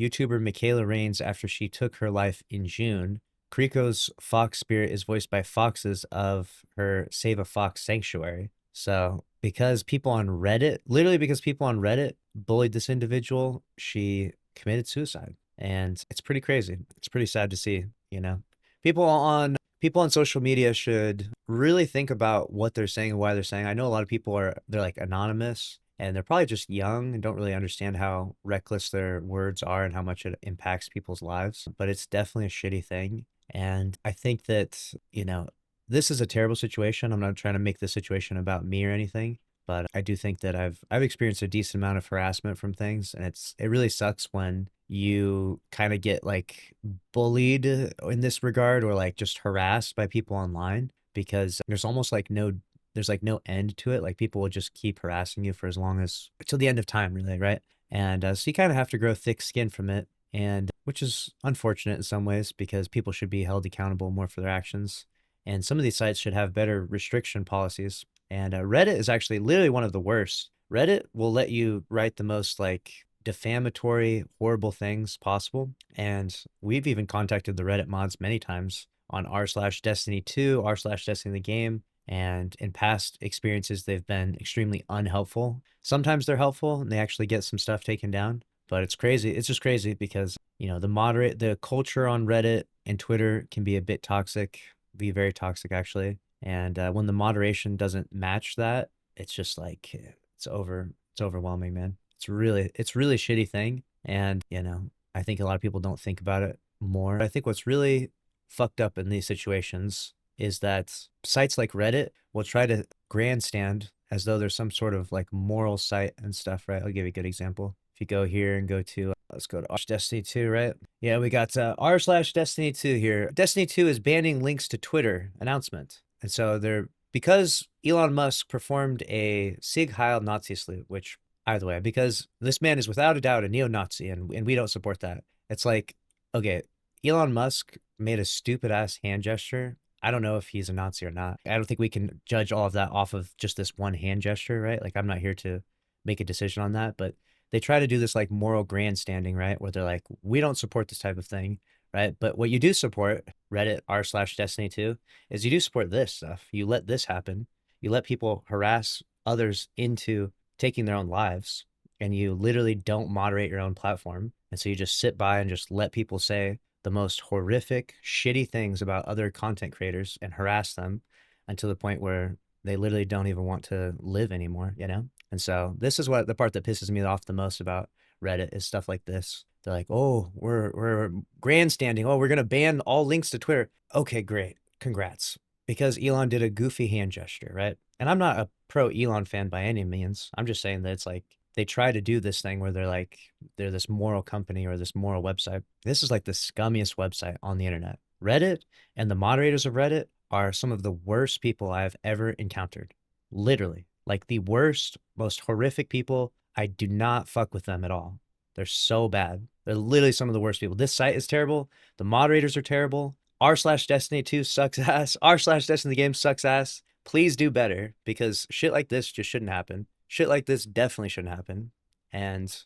YouTuber Michaela Reigns after she took her life in June. Kriko's fox spirit is voiced by foxes of her Save a Fox Sanctuary. So, because people on Reddit, literally because people on Reddit bullied this individual, she committed suicide. And it's pretty crazy. It's pretty sad to see, you know. People on social media should really think about what they're saying and why they're saying. I know a lot of people they're like anonymous and they're probably just young and don't really understand how reckless their words are and how much it impacts people's lives, but it's definitely a shitty thing. And I think that, this is a terrible situation. I'm not trying to make this situation about me or anything, but I do think that I've experienced a decent amount of harassment from things, and it really sucks when you kind of get like bullied in this regard or like just harassed by people online because there's like no end to it. Like people will just keep harassing you for as long as till the end of time, really, right? And so you kind of have to grow thick skin from it, and which is unfortunate in some ways because people should be held accountable more for their actions. And some of these sites should have better restriction policies. And Reddit is actually literally one of the worst. Reddit will let you write the most like defamatory, horrible things possible. And we've even contacted the Reddit mods many times on r/Destiny 2, r/Destiny the game. And in past experiences, they've been extremely unhelpful. Sometimes they're helpful and they actually get some stuff taken down. But it's crazy. It's just crazy because, the culture on Reddit and Twitter can be a bit toxic, be very toxic actually. And when the moderation doesn't match that, it's just like it's overwhelming, man. It's really a shitty thing. And, I think a lot of people don't think about it more. I think what's really fucked up in these situations is that sites like Reddit will try to grandstand as though there's some sort of like moral site and stuff, right? I'll give you a good example. If you go here and go to, let's go to Destiny 2, right? Yeah, we got r/Destiny 2 here. Destiny 2 is banning links to Twitter announcement. And so because Elon Musk performed a Sieg Heil Nazi salute, which either way, because this man is without a doubt a neo-Nazi and we don't support that. It's like, okay, Elon Musk made a stupid ass hand gesture. I don't know if he's a Nazi or not. I don't think we can judge all of that off of just this one hand gesture, right? Like I'm not here to make a decision on that, but they try to do this like moral grandstanding, right? Where they're like, we don't support this type of thing, right? But what you do support, Reddit r/Destiny 2, is you do support this stuff. You let this happen. You let people harass others into taking their own lives, and you literally don't moderate your own platform. And so you just sit by and just let people say the most horrific, shitty things about other content creators and harass them until the point where they literally don't even want to live anymore, you know? And so this is what the part that pisses me off the most about Reddit is stuff like this. They're like, oh, we're grandstanding. Oh, we're gonna ban all links to Twitter. Okay, great. Congrats. Because Elon did a goofy hand gesture, right? And I'm not a pro Elon fan by any means. I'm just saying that it's like they try to do this thing where they're this moral company or this moral website. This is like the scummiest website on the internet. Reddit and the moderators of Reddit are some of the worst people I've ever encountered. Literally, like the worst, most horrific people. I do not fuck with them at all. They're so bad. They're literally some of the worst people. This site is terrible. The moderators are terrible. r/Destiny 2 sucks ass. r/Destiny the game sucks ass. Please do better because shit like this just shouldn't happen. Shit like this definitely shouldn't happen. And,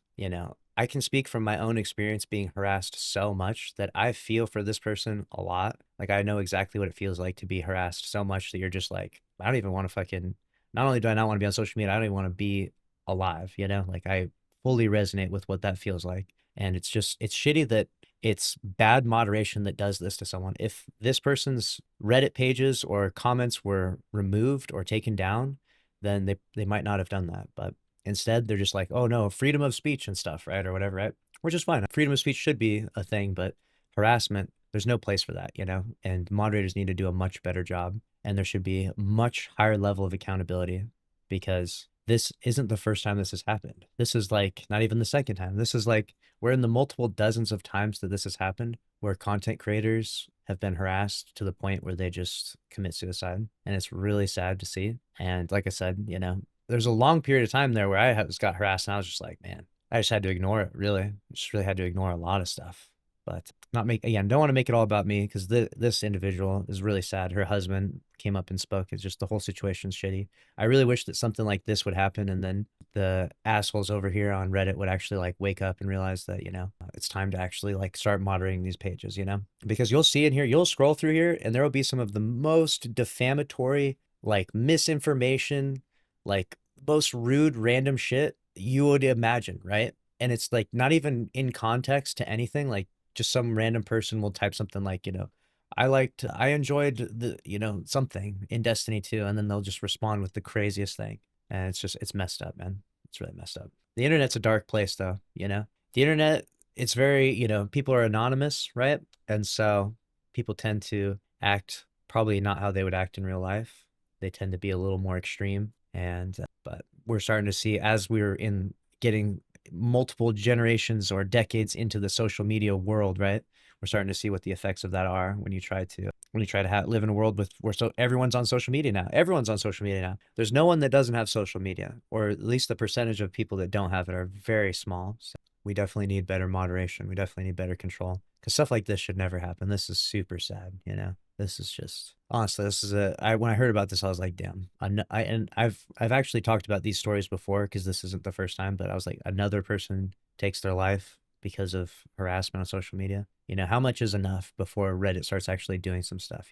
I can speak from my own experience being harassed so much that I feel for this person a lot. Like I know exactly what it feels like to be harassed so much that you're just like, I don't even want to fucking, not only do I not want to be on social media, I don't even want to be alive, Like I fully resonate with what that feels like. And it's shitty that it's bad moderation that does this to someone. If this person's Reddit pages or comments were removed or taken down, then they might not have done that. But instead, they're just like, oh no, freedom of speech and stuff, right? Or whatever, right? Which is fine. Freedom of speech should be a thing, but harassment, there's no place for that, And moderators need to do a much better job. And there should be a much higher level of accountability because this isn't the first time this has happened. This is like not even the second time. This is like we're in the multiple dozens of times that this has happened where content creators have been harassed to the point where they just commit suicide. And it's really sad to see. And like I said, there's a long period of time there where I got harassed and I was just like, man, I just had to ignore it, really. I just really had to ignore a lot of stuff. But not make again, don't want to make it all about me because this individual is really sad. Her husband came up and spoke. It's just the whole situation's shitty. I really wish that something like this would happen, and then the assholes over here on Reddit would actually like wake up and realize that, it's time to actually like start moderating these pages, because you'll see in here, you'll scroll through here and there will be some of the most defamatory, like misinformation, like most rude random shit you would imagine, right? And it's like not even in context to anything. Like just some random person will type something like, I enjoyed something in Destiny 2, and then they'll just respond with the craziest thing. And it's messed up, man. It's really messed up. The internet's a dark place though, The internet, it's very, people are anonymous, right? And so people tend to act probably not how they would act in real life. They tend to be a little more extreme. And, but we're starting to see as we're in getting multiple generations or decades into the social media world, right? We're starting to see what the effects of that are when you try to live in a world where everyone's on social media now. Everyone's on social media now. There's no one that doesn't have social media, or at least the percentage of people that don't have it are very small. So we definitely need better moderation. We definitely need better control, because stuff like this should never happen. This is super sad. This is just honestly, when I heard about this, I was like, damn. I've actually talked about these stories before because this isn't the first time, but I was like, another person takes their life because of harassment on social media. How much is enough before Reddit starts actually doing some stuff,